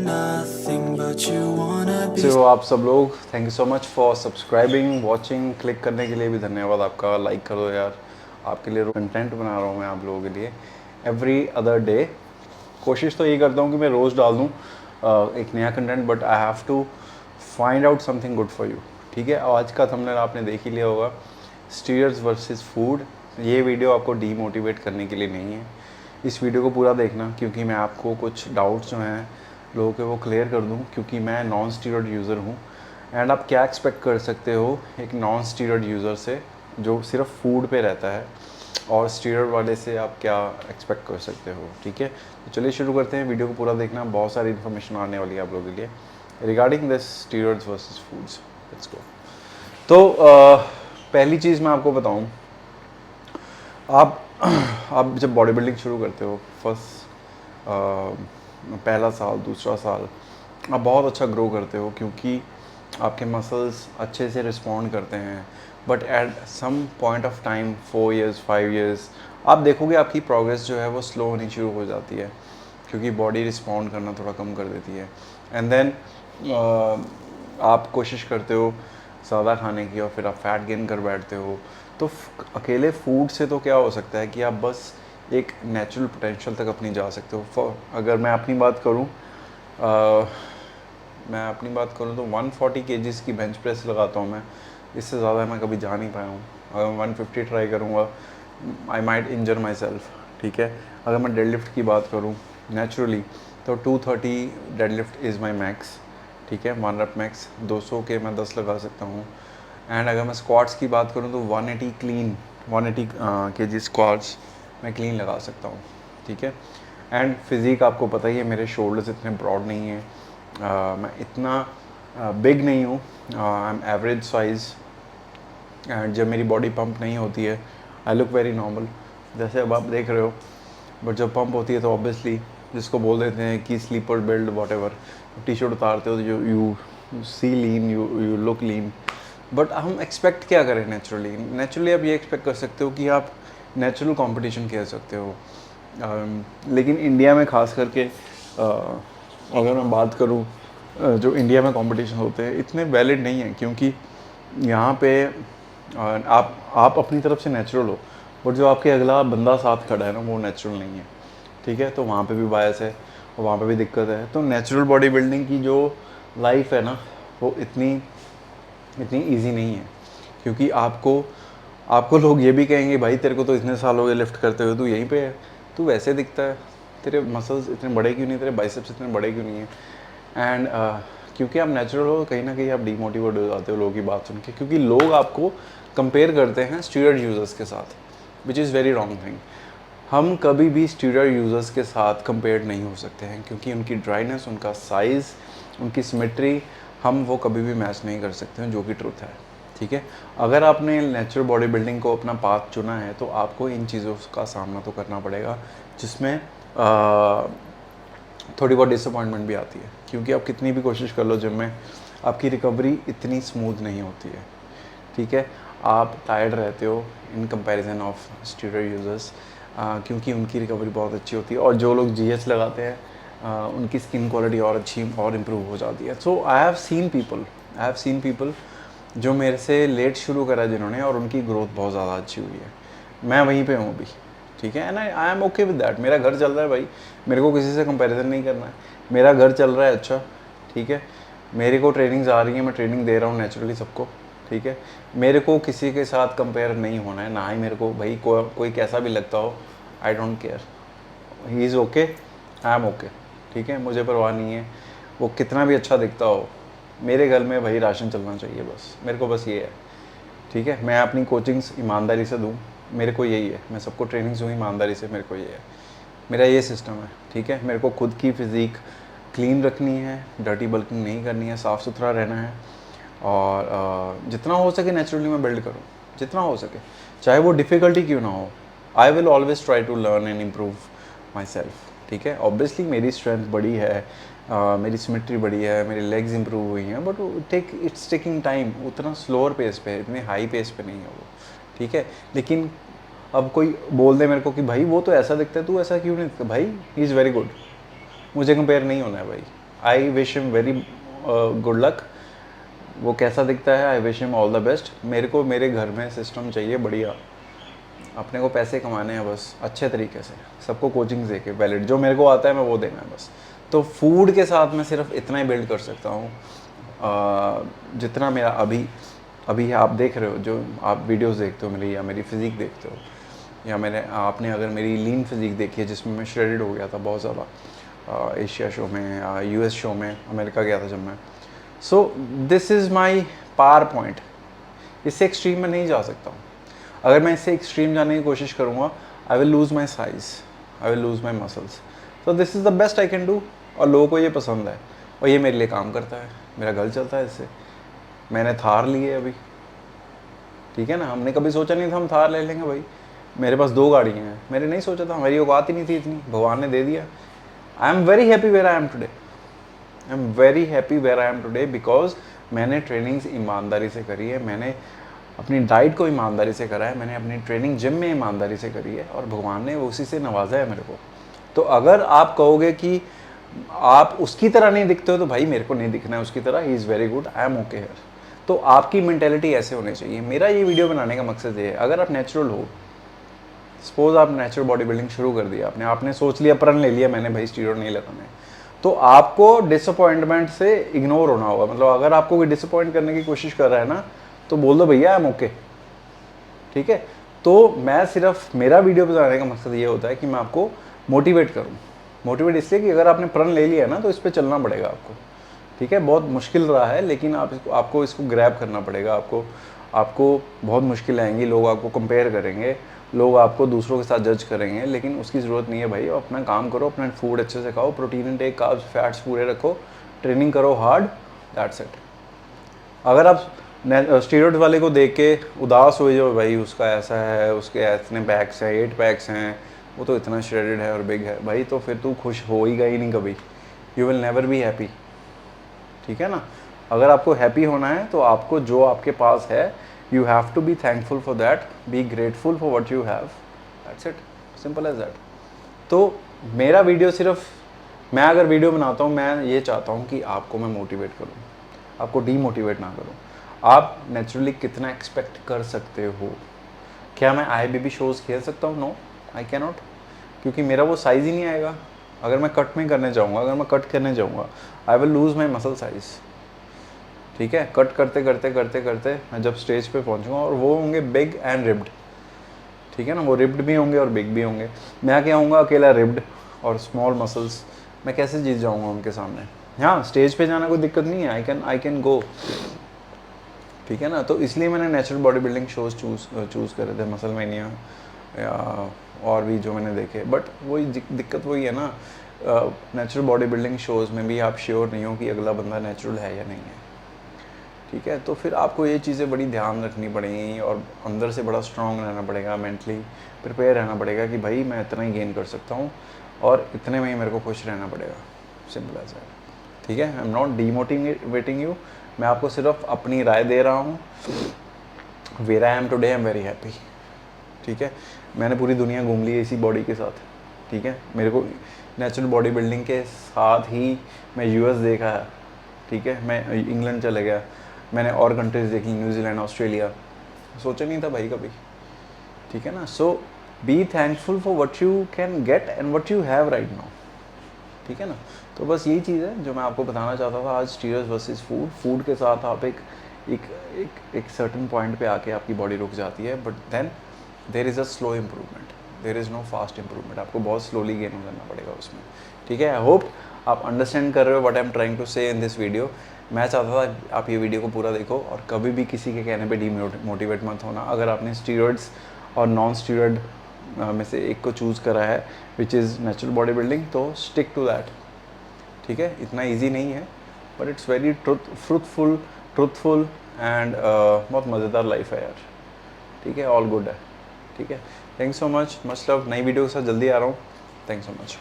nothing but you wanna be. तो आप सब लोग thank you so much for subscribing watching click करने के लिए भी धन्यवाद आपका। लाइक कर दो यार, आपके लिए कंटेंट बना रहा हूँ मैं आप लोगों के लिए एवरी अदर डे। कोशिश तो यही करता हूँ कि मैं रोज़ डाल दूँ एक नया content, but I have to find out something good for you. ठीक है, आज का थंबनेल आपने देख ही लिया होगा, स्टीरियड्स वर्सेस फूड। ये वीडियो आपको डीमोटिवेट करने के लिए नहीं है, इस वीडियो को पूरा देखना, क्योंकि मैं आपको कुछ डाउट्स जो हैं लोगों के वो क्लियर कर दूं, क्योंकि मैं नॉन स्टीरॉयड यूज़र हूं। एंड आप क्या एक्सपेक्ट कर सकते हो एक नॉन स्टीरॉयड यूज़र से जो सिर्फ फूड पे रहता है, और स्टीरॉयड वाले से आप क्या एक्सपेक्ट कर सकते हो। ठीक है, तो चलिए शुरू करते हैं। वीडियो को पूरा देखना, बहुत सारी इन्फॉर्मेशन आने वाली है आप लोगों के लिए regarding this steroids versus foods. Let's go. तो पहली चीज़ मैं आपको बताऊं, आप जब बॉडी बिल्डिंग शुरू करते हो, पहला साल दूसरा साल आप बहुत अच्छा ग्रो करते हो, क्योंकि आपके मसल्स अच्छे से रिस्पॉन्ड करते हैं। But at some point of time 4 years 5 years आप देखोगे आपकी प्रोग्रेस जो है वो स्लो होनी शुरू हो जाती है, क्योंकि बॉडी रिस्पॉन्ड करना थोड़ा कम कर देती है। एंड देन आप कोशिश करते हो ज़्यादा खाने की, और फिर आप फैट गेन कर बैठते हो। तो अकेले फूड से तो क्या हो सकता है कि आप बस एक नेचुरल पोटेंशियल तक अपनी जा सकते हो। अगर मैं अपनी बात करूं, तो 140 केजीज़ की बेंच प्रेस लगाता हूं मैं, इससे ज़्यादा मैं कभी जा नहीं पाया हूं। अगर मैं 150 ट्राई करूंगा I might injure my self. ठीक है, अगर मैं डेडलिफ्ट की बात करूं नेचुरली, तो 230 डेडलिफ्ट इज़ माई मैक्स। ठीक है, 1 रप मैक्स, 200 के मैं 10 लगा सकता हूँ। एंड अगर मैं स्क्वाट्स की बात करूँ तो 180 क्लीन 180 केजी स्क्वाट्स मैं क्लीन लगा सकता हूँ। ठीक है, एंड फिज़िक आपको पता ही है, मेरे शोल्डर्स इतने ब्रॉड नहीं हैं, मैं इतना बिग नहीं हूँ, I am average size. And जब मेरी बॉडी पंप नहीं होती है आई लुक वेरी नॉर्मल, जैसे अब आप देख रहे हो। बट जब पंप होती है तो ऑब्वियसली, जिसको बोल देते हैं कि sleeper build whatever, T shirt उतारते हो तो you see lean, you look lean. But हम एक्सपेक्ट क्या करें नेचुरली आप ये एक्सपेक्ट कर सकते हो कि आप नेचुरल कंपटीशन खेल सकते हो। लेकिन इंडिया में ख़ास करके अगर मैं बात करूँ, जो इंडिया में कंपटीशन होते हैं इतने वैलिड नहीं हैं, क्योंकि यहाँ पे आप अपनी तरफ से नेचुरल हो, बट जो आपके अगला बंदा साथ खड़ा है ना, वो नेचुरल नहीं है। ठीक है, तो वहाँ पे भी बायस है और वहाँ पे भी दिक्कत है। तो नेचुरल बॉडी बिल्डिंग की जो लाइफ है ना, वो इतनी ईजी नहीं है, क्योंकि आपको लोग ये भी कहेंगे, भाई तेरे को तो इतने साल हो गए लिफ्ट करते हुए, तू यहीं पे है, तू वैसे दिखता है, तेरे मसल्स इतने बड़े क्यों नहीं, तेरे बाइसेप्स इतने बड़े क्यों नहीं है। एंड क्योंकि आप नेचुरल हो, कहीं ना कहीं आप डीमोटिवेट हो जाते हो लोगों की बात सुन के, क्योंकि लोग आपको कंपेयर करते हैं स्टीरॉयड यूज़र्स के साथ, which is very wrong thing. हम कभी भी स्टीरॉयड यूज़र्स के साथ कंपेयर नहीं हो सकते हैं, क्योंकि उनकी ड्राइनेस, उनका साइज़, उनकी सिमेट्री हम वो कभी भी मैच नहीं कर सकते हैं, जो कि ट्रुथ है। ठीक है, अगर आपने नेचुरल बॉडी बिल्डिंग को अपना पाथ चुना है, तो आपको इन चीज़ों का सामना तो करना पड़ेगा, जिसमें थोड़ी बहुत डिसअपॉइंटमेंट भी आती है, क्योंकि आप कितनी भी कोशिश कर लो जिम में, आपकी रिकवरी इतनी स्मूथ नहीं होती है। ठीक है, आप टायर्ड रहते हो in comparison of steroid users, क्योंकि उनकी रिकवरी बहुत अच्छी होती है, और जो लोग जीएच लगाते हैं उनकी स्किन क्वालिटी और अच्छी और इम्प्रूव हो जाती है। सो आई हैव सीन पीपल जो मेरे से लेट शुरू करा जिन्होंने, और उनकी ग्रोथ बहुत ज़्यादा अच्छी हुई है। मैं वहीं पे हूँ अभी। ठीक है, and I am okay with that. मेरा घर चल रहा है भाई, मेरे को किसी से कंपैरिजन नहीं करना है, मेरा घर चल रहा है अच्छा। ठीक है, मेरे को ट्रेनिंग्स आ रही हैं, मैं ट्रेनिंग दे रहा हूँ नेचुरली सबको। ठीक है, मेरे को किसी के साथ कंपेयर नहीं होना है, ना ही मेरे को भाई कोई कैसा भी लगता हो, I don't care, he is okay, I am okay. ठीक है, मुझे परवाह नहीं है वो कितना भी अच्छा दिखता हो, मेरे घर में भाई राशन चलना चाहिए, बस मेरे को बस ये है। ठीक है, मैं अपनी कोचिंग्स ईमानदारी से दूँ, मेरे को यही है, मैं सबको ट्रेनिंग्स दूँ ईमानदारी से, मेरे को ये है, मेरा ये सिस्टम है। ठीक है, मेरे को खुद की फ़िज़ीक क्लीन रखनी है, डर्टी बल्किंग नहीं करनी है, साफ़ सुथरा रहना है, और जितना हो सके नेचुरली मैं बिल्ड करूँ, जितना हो सके, चाहे वो डिफ़िकल्टी क्यों ना हो। I will always try to learn and improve my self. ठीक है, ऑब्वियसली मेरी स्ट्रेंथ बड़ी है, मेरी सिमेट्री बड़ी है, मेरी लेग्स इंप्रूव हुई हैं, बट इट्स टेकिंग टाइम, उतना स्लोअर पेस पे है, इतने हाई पेस पे नहीं है वो। ठीक है, लेकिन अब कोई बोल दे मेरे को कि भाई वो तो ऐसा दिखता है, तू ऐसा क्यों नहीं दिखता, भाई ही इज़ वेरी गुड, मुझे कंपेयर नहीं होना है भाई। I wish him very good luck. वो कैसा दिखता है, I wish him all the best. मेरे को मेरे घर में सिस्टम चाहिए बढ़िया, अपने को पैसे कमाने हैं बस अच्छे तरीके से, सबको कोचिंग दे के वैलिड, जो मेरे को आता है मैं वो देना है बस। तो फूड के साथ मैं सिर्फ इतना ही बिल्ड कर सकता हूँ जितना मेरा अभी आप देख रहे हो, जो आप वीडियोस देखते हो मेरी, या मेरी फिज़िक देखते हो, या आपने अगर मेरी लीन फिज़िक देखी है जिसमें मैं श्रेडेड हो गया था बहुत ज़्यादा एशिया शो में, यूएस शो में, अमेरिका गया था जब मैं। So this is my power point. इससे एक्सट्रीम में नहीं जा सकता हूँ। अगर मैं इससे एक्सट्रीम जाने की कोशिश करूँगा, I will lose my size, I will lose my muscles. So this is the best I can do, और लोगों को ये पसंद है और ये मेरे लिए काम करता है, मेरा घर चलता है इससे। मैंने थार ली है अभी, ठीक है ना। हमने कभी सोचा नहीं था हम थार ले लेंगे भाई। मेरे पास 2 गाड़ियाँ हैं, मैंने नहीं सोचा था, हमारी औकात ही नहीं थी इतनी, भगवान ने दे दिया। I am very happy where I am today, I am very happy where I am today because मैंने ट्रेनिंग्स ईमानदारी से करी है, मैंने अपनी डाइट को ईमानदारी से करा है, मैंने अपनी ट्रेनिंग जिम में ईमानदारी से करी है, और भगवान ने उसी से नवाजा है मेरे को। तो अगर आप कहोगे कि आप उसकी तरह नहीं दिखते हो, तो भाई मेरे को नहीं दिखना है उसकी तरह, he is very good, I am okay here. तो आपकी मेंटेलिटी ऐसे होनी चाहिए। मेरा ये वीडियो बनाने का मकसद ये है, अगर आप नेचुरल हो, सपोज आप नेचुरल बॉडी बिल्डिंग शुरू कर दिया आपने सोच लिया, प्रण ले लिया मैंने भाई स्टीरॉयड नहीं लगाना है, तो आपको डिसअपॉइंटमेंट से इग्नोर होना होगा। मतलब अगर आपको कोई डिसअपॉइंट करने की कोशिश कर रहा है ना, तो बोल दो भैया आई एम ओके, ठीक है। तो मैं सिर्फ, मेरा वीडियो बनाने का मकसद ये होता है कि मैं आपको मोटिवेट करूँ। मोटिवेट इसलिए कि अगर आपने प्रण ले लिया ना, तो इस पर चलना पड़ेगा आपको, ठीक है। बहुत मुश्किल रहा है, लेकिन आपको इसको ग्रैब करना पड़ेगा। आपको बहुत मुश्किल आएंगी, लोग आपको कंपेयर करेंगे, लोग आपको दूसरों के साथ जज करेंगे, लेकिन उसकी ज़रूरत नहीं है भाई। अपना काम करो, अपना फूड अच्छे से खाओ, प्रोटीन इनटेक, कार्ब्स, फैट्स पूरे रखो, ट्रेनिंग करो हार्ड, दैट्स इट। अगर आप स्टीरॉयड वाले को देख के उदास हो जाओ, भाई उसका ऐसा है, उसके इतने पैक्स हैं, 8 पैक्स हैं, वो तो इतना श्रेडेड है और बिग है, भाई तो फिर तू खुश हो ही गई नहीं कभी, you will never be happy, ठीक है ना। अगर आपको हैप्पी होना है तो आपको जो आपके पास है, you have to be thankful for that, be grateful for what you have, that's it, simple as that. तो मेरा वीडियो सिर्फ, मैं अगर वीडियो बनाता हूँ, मैं ये चाहता हूँ कि आपको मैं मोटिवेट करूँ, आपको डीमोटिवेट ना करूँ। आप नेचुरली कितना एक्सपेक्ट कर सकते हो? क्या मैं IFBB शोज़ खेल सकता हूँ? नो, आई कैन नॉट, क्योंकि मेरा वो साइज़ ही नहीं आएगा। अगर मैं कट में करने जाऊँगा, अगर मैं कट करने जाऊँगा, I will lose my muscle size, ठीक है। कट करते करते करते करते मैं जब स्टेज पे पहुँचूँगा, और वो होंगे बिग एंड रिब्ड, ठीक है ना। वो रिब्ड भी होंगे और बिग भी होंगे। मैं क्या होऊंगा, अकेला रिब्ड और स्मॉल मसल्स, मैं कैसे जीत जाऊँगा उनके सामने? हाँ, स्टेज पे जाना कोई दिक्कत नहीं है, आई कैन गो, ठीक है ना। तो इसलिए मैंने natural body building shows choose करे थे, मसल मैनिया या और भी जो मैंने देखे। बट वही दिक्कत वही है ना, नेचुरल बॉडी बिल्डिंग शोज़ में भी आप श्योर नहीं हो कि अगला बंदा नेचुरल है या नहीं है, ठीक है। तो फिर आपको ये चीज़ें बड़ी ध्यान रखनी पड़ेंगी, और अंदर से बड़ा स्ट्रॉन्ग रहना पड़ेगा, मेंटली प्रिपेयर रहना पड़ेगा कि भाई मैं इतना ही गेन कर सकता हूँ, और इतने में ही मेरे को खुश रहना पड़ेगा, सिंपल एज दैट, ठीक है। I am not demotivating you, मैं आपको सिर्फ अपनी राय दे रहा हूँ। Where I am today, I am very happy, ठीक है। मैंने पूरी दुनिया घूम ली है इसी बॉडी के साथ, ठीक है। मेरे को नेचुरल बॉडी बिल्डिंग के साथ ही मैं US देखा है, ठीक है। मैं इंग्लैंड चले गया, मैंने और कंट्रीज़ देखी, न्यूजीलैंड, ऑस्ट्रेलिया, सोचा नहीं था भाई कभी, ठीक है ना। So be thankful for what you can get and what you have right now, ठीक है ना। तो बस यही चीज़ है जो मैं आपको बताना चाहता था आज, स्टीरॉयड्स वर्सेस फूड के साथ आप एक सर्टन पॉइंट पे आके आपकी बॉडी रुक जाती है, but then there is a slow improvement, there is no fast improvement, आपको बहुत स्लोली गेन करना पड़ेगा उसमें, ठीक है। आई होप आप अंडरस्टैंड कर रहे हो what I am trying to say in this video. मैं चाहता था आप ये वीडियो को पूरा देखो, और कभी भी किसी के कहने पे डीमोटिवेट मत होना। अगर आपने स्टीरॉयड्स और नॉन स्टीरॉयड में से एक को चूज़ करा है, which is natural body building, तो स्टिक टू दैट, ठीक है। इतना ईजी नहीं है, but it's very truthful and बहुत मज़ेदार लाइफ है यार, ठीक है। ऑल गुड है, ठीक है। Thanks so much, much love. नई वीडियो के साथ जल्दी आ रहा हूँ। Thanks so much.